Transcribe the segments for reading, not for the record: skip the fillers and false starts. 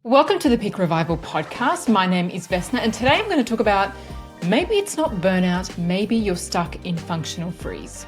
Welcome to the Peak Revival podcast. My name is Vesna, and today I'm going to talk about maybe it's not burnout, maybe you're stuck in functional freeze.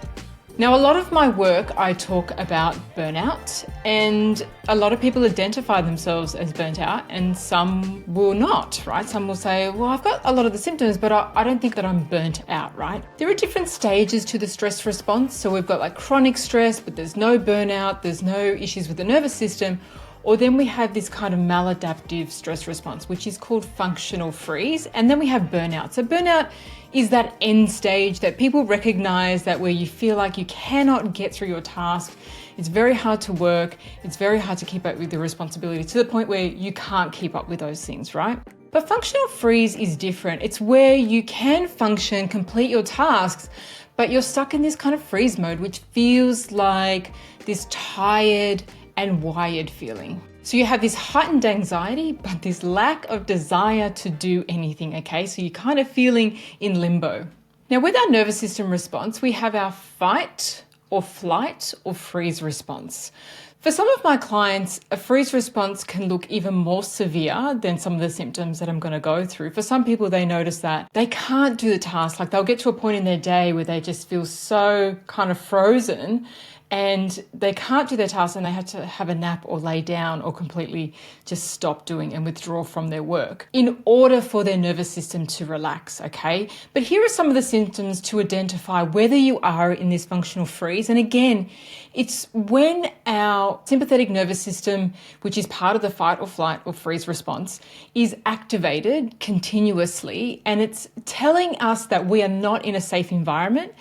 Now, a lot of my work, I talk about burnout, and a lot of people identify themselves as burnt out, and some will not, right? Some will say, well, I've got a lot of the symptoms, but I don't think that I'm burnt out, right? There are different stages to the stress response. So we've got like chronic stress, but there's no burnout, there's no issues with the nervous system. Or then we have this kind of maladaptive stress response, which is called functional freeze. And then we have burnout. So burnout is that end stage that people recognize, that where you feel like you cannot get through your task. It's very hard to work. It's very hard to keep up with the responsibility to the point where you can't keep up with those things, right? But functional freeze is different. It's where you can function, complete your tasks, but you're stuck in this kind of freeze mode, which feels like this tired and wired feeling. So you have this heightened anxiety, but this lack of desire to do anything, okay? So you're kind of feeling in limbo. Now with our nervous system response, we have our fight or flight or freeze response. For some of my clients, a freeze response can look even more severe than some of the symptoms that I'm going to go through. For some people, they notice that they can't do the task. Like they'll get to a point in their day where they just feel so kind of frozen and they can't do their tasks and they have to have a nap or lay down or completely just stop doing and withdraw from their work in order for their nervous system to relax, okay? But here are some of the symptoms to identify whether you are in this functional freeze. And again, it's when our sympathetic nervous system, which is part of the fight or flight or freeze response, is activated continuously, and it's telling us that we are not in a safe environment,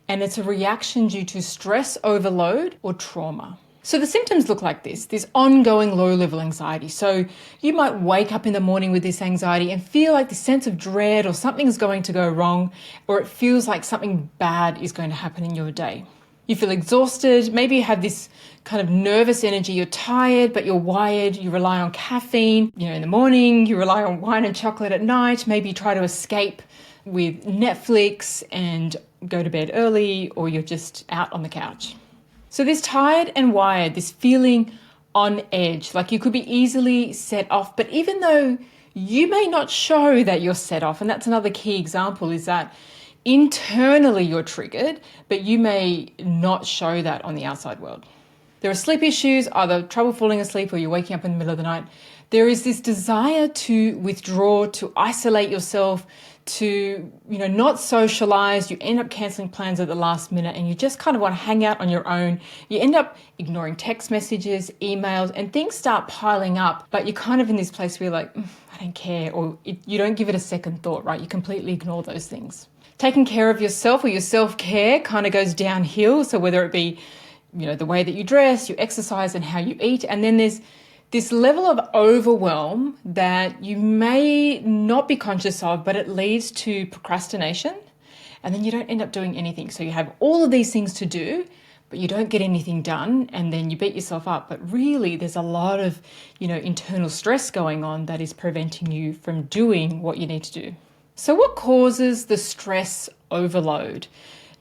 and it's a reaction due to stress overload or trauma. So the symptoms look like this ongoing low-level anxiety. So you might wake up in the morning with this anxiety and feel like this sense of dread or something's going to go wrong, or it feels like something bad is going to happen in your day. You feel exhausted. Maybe you have this kind of nervous energy. You're tired, but you're wired. You rely on caffeine, in the morning. You rely on wine and chocolate at night. Maybe you try to escape with Netflix and go to bed early, or you're just out on the couch. So this tired and wired, this feeling on edge, like you could be easily set off, but even though you may not show that you're set off, and that's another key example, is that internally you're triggered, but you may not show that on the outside world. There are sleep issues, either trouble falling asleep or you're waking up in the middle of the night. There is this desire to withdraw, to isolate yourself, to not socialize. You end up canceling plans at the last minute and you just kind of want to hang out on your own. You end up ignoring text messages, emails, and things start piling up, but you're kind of in this place where you're like, I don't care, or you don't give it a second thought, right? You completely ignore those things. Taking care of yourself or your self-care kind of goes downhill. So whether it be, the way that you dress, you exercise, and how you eat, and then there's this level of overwhelm that you may not be conscious of, but it leads to procrastination, and then you don't end up doing anything. So you have all of these things to do, but you don't get anything done, and then you beat yourself up. But really, there's a lot of, internal stress going on that is preventing you from doing what you need to do. So what causes the stress overload?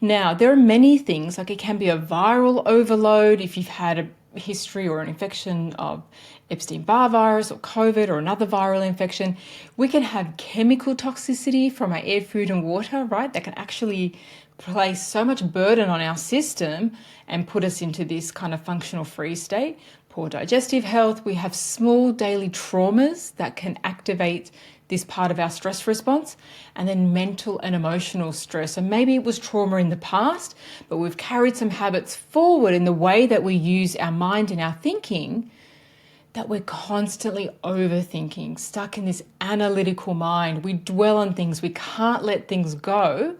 Now, there are many things, like it can be a viral overload if you've had a history or an infection of Epstein-Barr virus or COVID or another viral infection. We can have chemical toxicity from our air, food and water, right? That can actually place so much burden on our system and put us into this kind of functional freeze state. Poor digestive health. We have small daily traumas that can activate this part of our stress response, and then mental and emotional stress. And maybe it was trauma in the past, but we've carried some habits forward in the way that we use our mind and our thinking, that we're constantly overthinking, stuck in this analytical mind. We dwell on things, we can't let things go,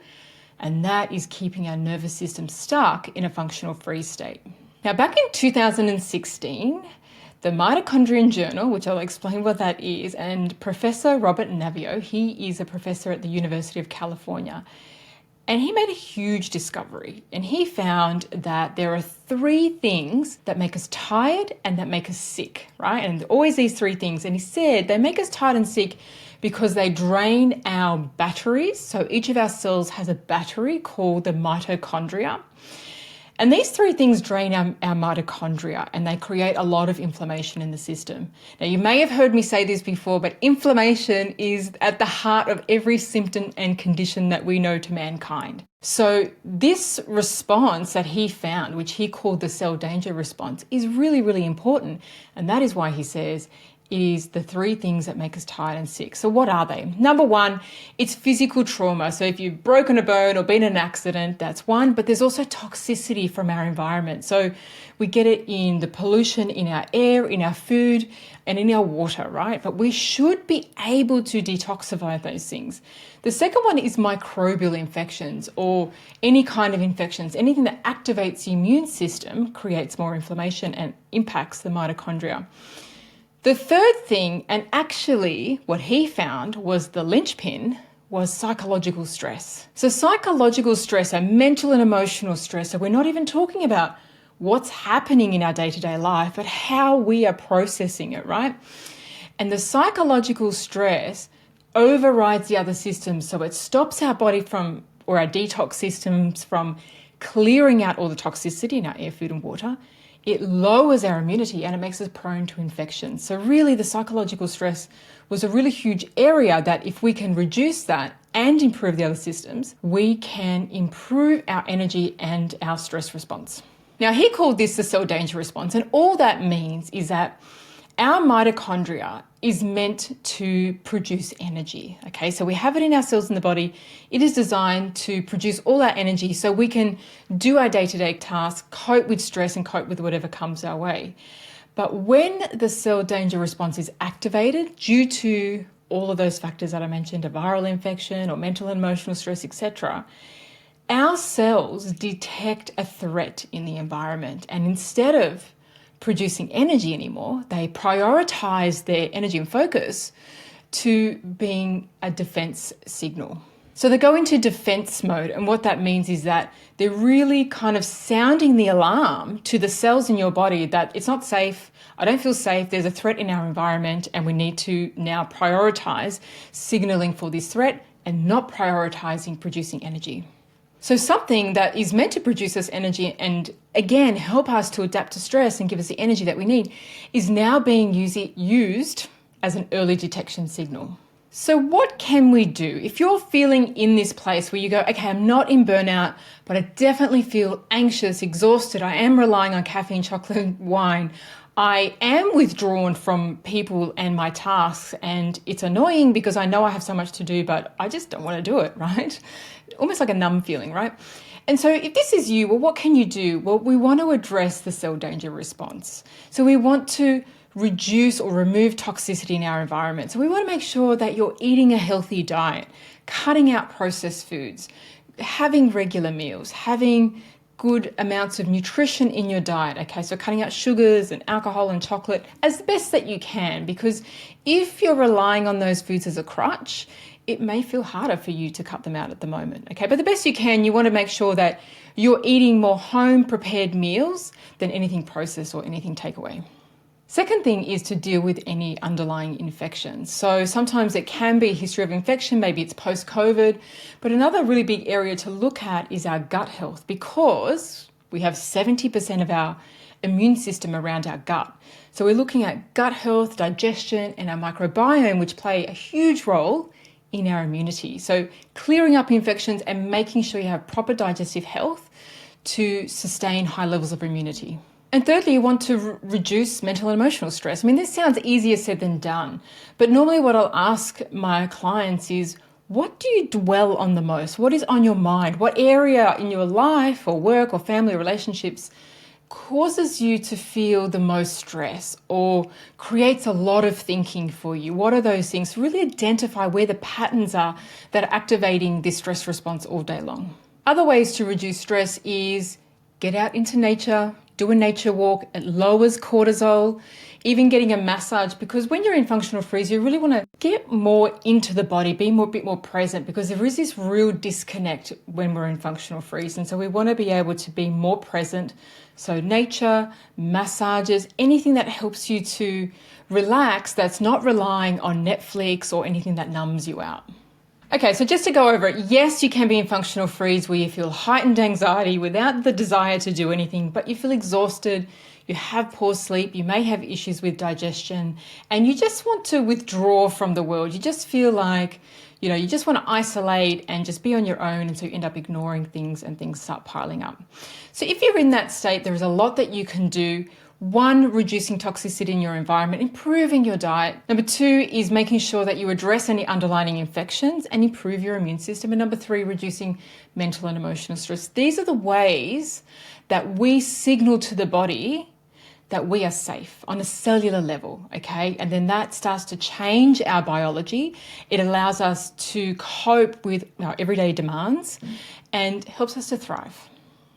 and that is keeping our nervous system stuck in a functional freeze state. Now, back in 2016, the Mitochondrial Journal, which I'll explain what that is, and Professor Robert Naviaux, he is a professor at the University of California, and he made a huge discovery. And he found that there are 3 things that make us tired and that make us sick, right? And always these 3 things. And he said they make us tired and sick because they drain our batteries. So each of our cells has a battery called the mitochondria. And these three things drain our mitochondria and they create a lot of inflammation in the system. Now, you may have heard me say this before, but inflammation is at the heart of every symptom and condition that we know to mankind. So this response that he found, which he called the cell danger response, is really, really important. And that is why he says it is the three things that make us tired and sick. So what are they? Number one, it's physical trauma. So if you've broken a bone or been in an accident, that's one. But there's also toxicity from our environment. So we get it in the pollution in our air, in our food, and in our water, right? But we should be able to detoxify those things. The second one is microbial infections or any kind of infections. Anything that activates the immune system creates more inflammation and impacts the mitochondria. The third thing, and actually what he found was the linchpin, was psychological stress. So psychological stress, so mental and emotional stress, so we're not even talking about what's happening in our day-to-day life, but how we are processing it, right? And the psychological stress overrides the other systems, so it stops our body from, or our detox systems from clearing out all the toxicity in our air, food and water. It lowers our immunity and it makes us prone to infection. So really the psychological stress was a really huge area that if we can reduce that and improve the other systems, we can improve our energy and our stress response. Now he called this the cell danger response, and all that means is that our mitochondria is meant to produce energy. Okay, so we have it in our cells in the body. It is designed to produce all our energy so we can do our day-to-day tasks, cope with stress and cope with whatever comes our way. But when the cell danger response is activated due to all of those factors that I mentioned, a viral infection or mental and emotional stress, etc., our cells detect a threat in the environment, and instead of producing energy anymore, they prioritize their energy and focus to being a defense signal. So they go into defense mode, and what that means is that they're really kind of sounding the alarm to the cells in your body that it's not safe, I don't feel safe, there's a threat in our environment, and we need to now prioritize signaling for this threat and not prioritizing producing energy. So something that is meant to produce us energy and, again, help us to adapt to stress and give us the energy that we need is now being used as an early detection signal. So what can we do? If you're feeling in this place where you go, okay, I'm not in burnout, but I definitely feel anxious, exhausted, I am relying on caffeine, chocolate, wine, I am withdrawn from people and my tasks, and it's annoying because I know I have so much to do, but I just don't want to do it, right? Almost like a numb feeling, right? And so if this is you, well, what can you do? Well, we want to address the cell danger response. So we want to reduce or remove toxicity in our environment. So we want to make sure that you're eating a healthy diet, cutting out processed foods, having regular meals, having good amounts of nutrition in your diet. Okay, so cutting out sugars and alcohol and chocolate as best that you can, because if you're relying on those foods as a crutch, it may feel harder for you to cut them out at the moment. Okay, but the best you can, you want to make sure that you're eating more home prepared meals than anything processed or anything takeaway. Second thing is to deal with any underlying infections. So sometimes it can be a history of infection, maybe it's post-COVID, but another really big area to look at is our gut health, because we have 70% of our immune system around our gut. So we're looking at gut health, digestion, and our microbiome, which play a huge role in our immunity. So clearing up infections and making sure you have proper digestive health to sustain high levels of immunity. And thirdly, you want to reduce mental and emotional stress. I mean, this sounds easier said than done, but normally what I'll ask my clients is, what do you dwell on the most? What is on your mind? What area in your life or work or family relationships causes you to feel the most stress or creates a lot of thinking for you? What are those things? Really identify where the patterns are that are activating this stress response all day long. Other ways to reduce stress is get out into nature, do a nature walk. It lowers cortisol, even getting a massage, because when you're in functional freeze, you really want to get more into the body, be a bit more present, because there is this real disconnect when we're in functional freeze. And so we want to be able to be more present. So nature, massages, anything that helps you to relax that's not relying on Netflix or anything that numbs you out. Okay, so just to go over it, yes, you can be in functional freeze where you feel heightened anxiety without the desire to do anything, but you feel exhausted, you have poor sleep, you may have issues with digestion, and you just want to withdraw from the world. You just feel like, you just want to isolate and just be on your own, and so you end up ignoring things and things start piling up. So if you're in that state, there is a lot that you can do. One, reducing toxicity in your environment, improving your diet. Number two is making sure that you address any underlying infections and improve your immune system. And number three, reducing mental and emotional stress. These are the ways that we signal to the body that we are safe on a cellular level, okay? And then that starts to change our biology. It allows us to cope with our everyday demands and helps us to thrive.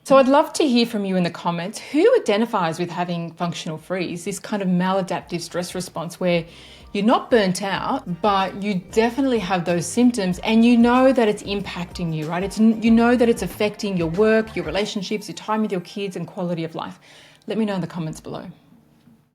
So I'd love to hear from you in the comments who identifies with having functional freeze, this kind of maladaptive stress response where you're not burnt out, but you definitely have those symptoms and you know that it's impacting you, right? You know that it's affecting your work, your relationships, your time with your kids and quality of life. Let me know in the comments below.